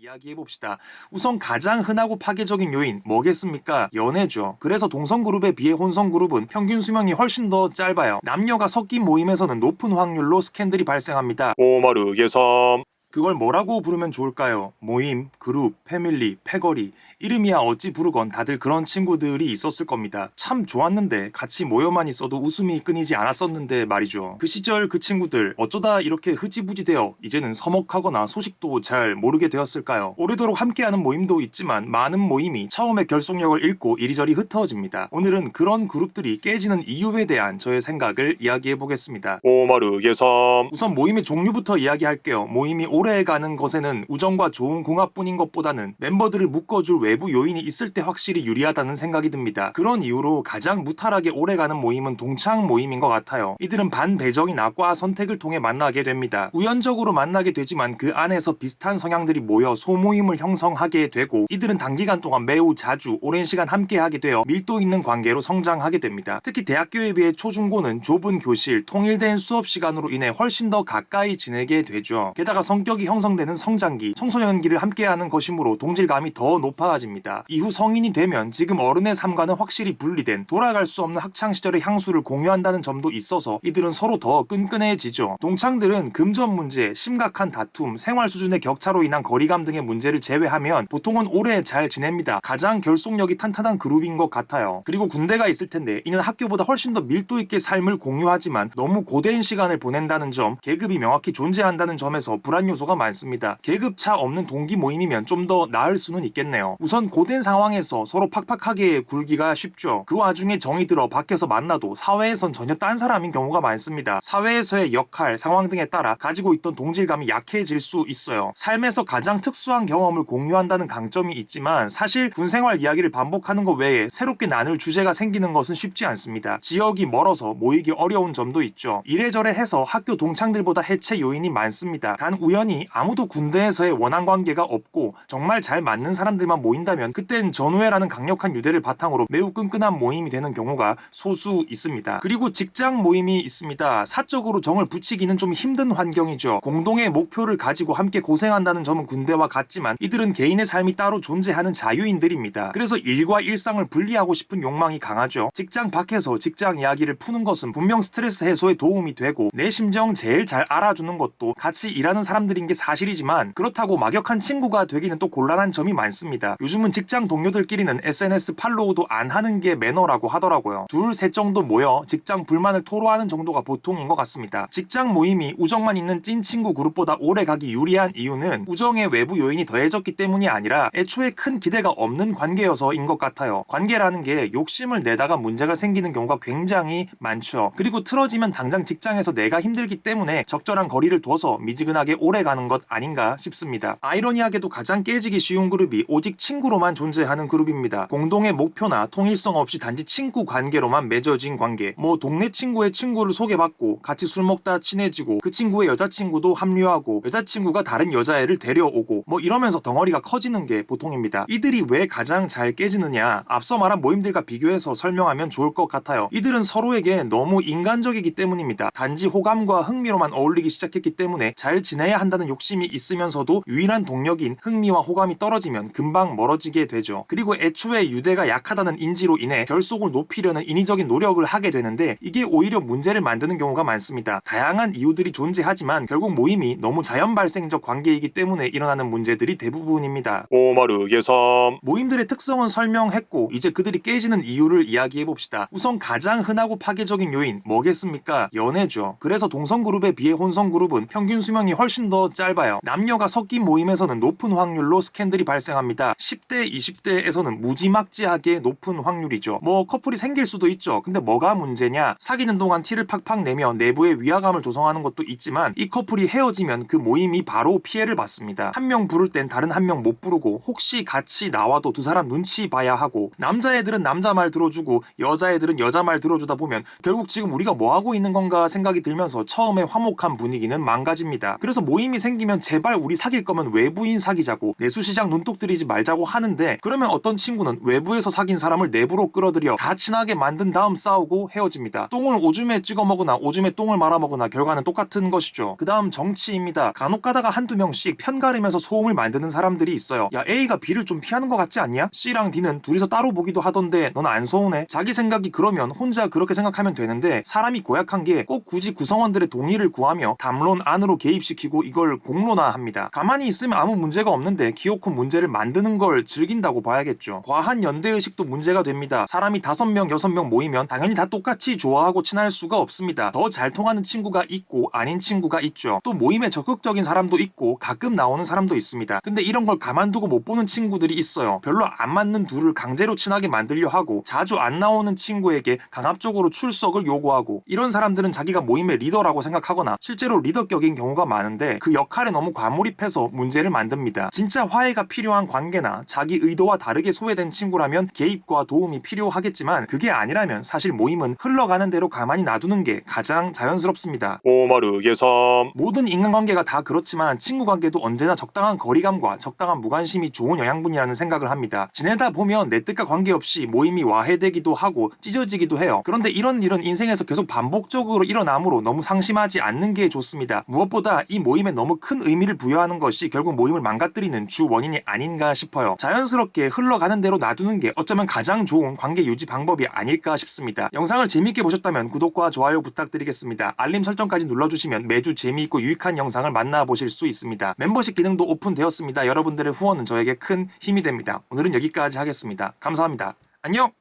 이야기해봅시다. 우선 가장 흔하고 파괴적인 요인 뭐겠습니까? 연애죠. 그래서 동성그룹에 비해 혼성그룹은 평균 수명이 훨씬 더 짧아요. 남녀가 섞인 모임에서는 높은 확률로 스캔들이 발생합니다. 오마르게섬. 그걸 뭐라고 부르면 좋을까요? 모임, 그룹, 패밀리, 패거리, 이름이야 어찌 부르건 다들 그런 친구들이 있었을 겁니다. 참 좋았는데 같이 모여만 있어도 웃음이 끊이지 않았었는데 말이죠. 그 시절 그 친구들 어쩌다 이렇게 흐지부지 되어 이제는 서먹하거나 소식도 잘 모르게 되었을까요? 오래도록 함께하는 모임도 있지만 많은 모임이 처음에 결속력을 잃고 이리저리 흩어집니다. 오늘은 그런 그룹들이 깨지는 이유에 대한 저의 생각을 이야기해보겠습니다. 오마르게섬. 우선 모임의 종류부터 이야기할게요. 모임이 오래가는 것에는 우정과 좋은 궁합뿐인 것보다는 멤버들을 묶어줄 외부 요인이 있을 때 확실히 유리하다는 생각이 듭니다. 그런 이유로 가장 무탈하게 오래가는 모임은 동창 모임인 것 같아요. 이들은 반배정이나 과 선택을 통해 만나게 됩니다. 우연적으로 만나게 되지만 그 안에서 비슷한 성향들이 모여 소모임을 형성하게 되고 이들은 단기간 동안 매우 자주 오랜 시간 함께하게 되어 밀도 있는 관계로 성장하게 됩니다. 특히 대학교에 비해 초중고는 좁은 교실, 통일된 수업 시간으로 인해 훨씬 더 가까이 지내게 되죠. 게다가 성격이 형성되는 성장기, 청소년기를 함께하는 것이므로 동질감이 더 높아집니다. 이후 성인이 되면 지금 어른의 삶과는 확실히 분리된 돌아갈 수 없는 학창시절의 향수를 공유한다는 점도 있어서 이들은 서로 더 끈끈해지죠. 동창들은 금전 문제, 심각한 다툼, 생활 수준의 격차로 인한 거리감 등의 문제를 제외하면 보통은 오래 잘 지냅니다. 가장 결속력이 탄탄한 그룹인 것 같아요. 그리고 군대가 있을 텐데 이는 학교보다 훨씬 더 밀도 있게 삶을 공유하지만 너무 고된 시간을 보낸다는 점, 계급이 명확히 존재한다는 점에서 불안 요소가 많습니다. 계급차 없는 동기 모임이면 좀 더 나을 수는 있겠네요. 우선 고된 상황에서 서로 팍팍하게 굴기가 쉽죠. 그 와중에 정이 들어 밖에서 만나도 사회에선 전혀 딴 사람인 경우가 많습니다. 사회에서의 역할, 상황 등에 따라 가지고 있던 동질감이 약해질 수 있어요. 삶에서 가장 특수한 경험을 공유한다는 강점이 있지만 사실 군생활 이야기를 반복하는 것 외에 새롭게 나눌 주제가 생기는 것은 쉽지 않습니다. 지역이 멀어서 모이기 어려운 점도 있죠. 이래저래 해서 학교 동창들보다 해체 요인이 많습니다. 단 우연히 아무도 군대에서의 원한 관계가 없고 정말 잘 맞는 사람들만 모인다면 그땐 전우회라는 강력한 유대를 바탕으로 매우 끈끈한 모임이 되는 경우가 소수 있습니다. 그리고 직장 모임이 있습니다. 사적으로 정을 붙이기는 좀 힘든 환경이죠. 공동의 목표를 가지고 함께 고생한다는 점은 군대와 같지만 이들은 개인의 삶이 따로 존재하는 자유인들입니다. 그래서 일과 일상을 분리하고 싶은 욕망이 강하죠. 직장 밖에서 직장 이야기를 푸는 것은 분명 스트레스 해소에 도움이 되고 내 심정 제일 잘 알아주는 것도 같이 일하는 사람들인 게 사실이지만 그렇다고 막역한 친구가 되기는 또 곤란한 점이 많습니다. 요즘은 직장 동료들끼리는 SNS 팔로우도 안 하는 게 매너라고 하더라고요. 둘, 셋 정도 모여 직장 불만을 토로하는 정도가 보통인 것 같습니다. 직장 모임이 우정만 있는 찐 친구 그룹보다 오래 가기 유리한 이유는 우정의 외부 요인이 더해졌기 때문이 아니라 애초에 큰 기대가 없는 관계여서인 것 같아요. 관계라는 게 욕심을 내다가 문제가 생기는 경우가 굉장히 많죠. 그리고 틀어지면 당장 직장에서 내가 힘들기 때문에 적절한 거리를 둬서 미지근하게 오래 가는 것 아닌가 싶습니다. 아이러니하게도 가장 깨지기 쉬운 그룹이 오직 친구로만 존재하는 그룹입니다. 공동의 목표나 통일성 없이 단지 친구 관계로만 맺어진 관계. 뭐 동네 친구의 친구를 소개받고 같이 술 먹다 친해지고 그 친구의 여자친구도 합류하고 여자친구가 다른 여자애를 데려오고 뭐 이러면서 덩어리가 커지는 게 보통입니다. 이들이 왜 가장 잘 깨지느냐? 앞서 말한 모임들과 비교해서 설명하면 좋을 것 같아요. 이들은 서로에게 너무 인간적이기 때문입니다. 단지 호감과 흥미로만 어울리기 시작했기 때문에 잘 지내야 한다는 욕심이 있으면서도 유일한 동력인 흥미와 호감이 떨어지면 금방 멀어지게 되죠. 그리고 애초에 유대가 약하다는 인지로 인해 결속을 높이려는 인위적인 노력을 하게 되는데 이게 오히려 문제를 만드는 경우가 많습니다. 다양한 이유들이 존재하지만 결국 모임이 너무 자연 발생적 관계이기 때문에 일어나는 문제들이 대부분입니다. 오마르게섬. 모임들의 특성은 설명했고 이제 그들이 깨지는 이유를 이야기해봅시다. 우선 가장 흔하고 파괴적인 요인 뭐겠습니까? 연애죠. 그래서 동성그룹에 비해 혼성그룹은 평균 수명이 훨씬 더 짧아요. 남녀가 섞인 모임에서는 높은 확률로 스캔들이 발생합니다. 10대, 20대에서는 무지막지하게 높은 확률이죠. 뭐 커플이 생길 수도 있죠. 근데 뭐가 문제냐? 사귀는 동안 티를 팍팍 내며 내부에 위화감을 조성하는 것도 있지만 이 커플이 헤어지면 그 모임이 바로 피해를 받습니다. 한 명 부를 땐 다른 한 명 못 부르고 혹시 같이 나와도 두 사람 눈치 봐야 하고 남자애들은 남자 말 들어주고 여자애들은 여자 말 들어주다 보면 결국 지금 우리가 뭐 하고 있는 건가 생각이 들면서 처음에 화목한 분위기는 망가집니다. 그래서 모임 모임이 생기면 제발 우리 사귈 거면 외부인 사귀자고, 내수시장 눈독 들이지 말자고 하는데, 그러면 어떤 친구는 외부에서 사귄 사람을 내부로 끌어들여 다 친하게 만든 다음 싸우고 헤어집니다. 똥을 오줌에 찍어 먹으나 오줌에 똥을 말아 먹으나 결과는 똑같은 것이죠. 그 다음 정치입니다. 간혹 가다가 한두 명씩 편 가르면서 소음을 만드는 사람들이 있어요. 야, A가 B를 좀 피하는 것 같지 않냐? C랑 D는 둘이서 따로 보기도 하던데 넌 안 서운해? 자기 생각이 그러면 혼자 그렇게 생각하면 되는데, 사람이 고약한 게 꼭 굳이 구성원들의 동의를 구하며 담론 안으로 개입시키고 이걸 공론화합니다. 가만히 있으면 아무 문제가 없는데 기어코 문제를 만드는 걸 즐긴다고 봐야겠죠. 과한 연대의식도 문제가 됩니다. 사람이 5명, 6명 모이면 당연히 다 똑같이 좋아하고 친할 수가 없습니다. 더 잘 통하는 친구가 있고 아닌 친구가 있죠. 또 모임에 적극적인 사람도 있고 가끔 나오는 사람도 있습니다. 근데 이런 걸 가만두고 못 보는 친구들이 있어요. 별로 안 맞는 둘을 강제로 친하게 만들려 하고, 자주 안 나오는 친구에게 강압적으로 출석을 요구하고, 이런 사람들은 자기가 모임의 리더라고 생각하거나 실제로 리더격인 경우가 많은데 그 역할에 너무 과몰입해서 문제를 만듭니다. 진짜 화해가 필요한 관계나 자기 의도와 다르게 소외된 친구라면 개입과 도움이 필요하겠지만, 그게 아니라면 사실 모임은 흘러가는 대로 가만히 놔두는 게 가장 자연스럽습니다. 오마르게 섬. 모든 인간관계가 다 그렇지만 친구 관계도 언제나 적당한 거리감과 적당한 무관심이 좋은 영양분이라는 생각을 합니다. 지내다 보면 내 뜻과 관계없이 모임이 와해되기도 하고 찢어지기도 해요. 그런데 이런 일은 인생에서 계속 반복적으로 일어나므로 너무 상심하지 않는 게 좋습니다. 무엇보다 이 모임에 너무 큰 의미를 부여하는 것이 결국 모임을 망가뜨리는 주 원인이 아닌가 싶어요. 자연스럽게 흘러가는 대로 놔두는 게 어쩌면 가장 좋은 관계 유지 방법이 아닐까 싶습니다. 영상을 재밌게 보셨다면 구독과 좋아요 부탁드리겠습니다. 알림 설정까지 눌러주시면 매주 재미있고 유익한 영상을 만나보실 수 있습니다. 멤버십 기능도 오픈되었습니다. 여러분들의 후원은 저에게 큰 힘이 됩니다. 오늘은 여기까지 하겠습니다. 감사합니다. 안녕!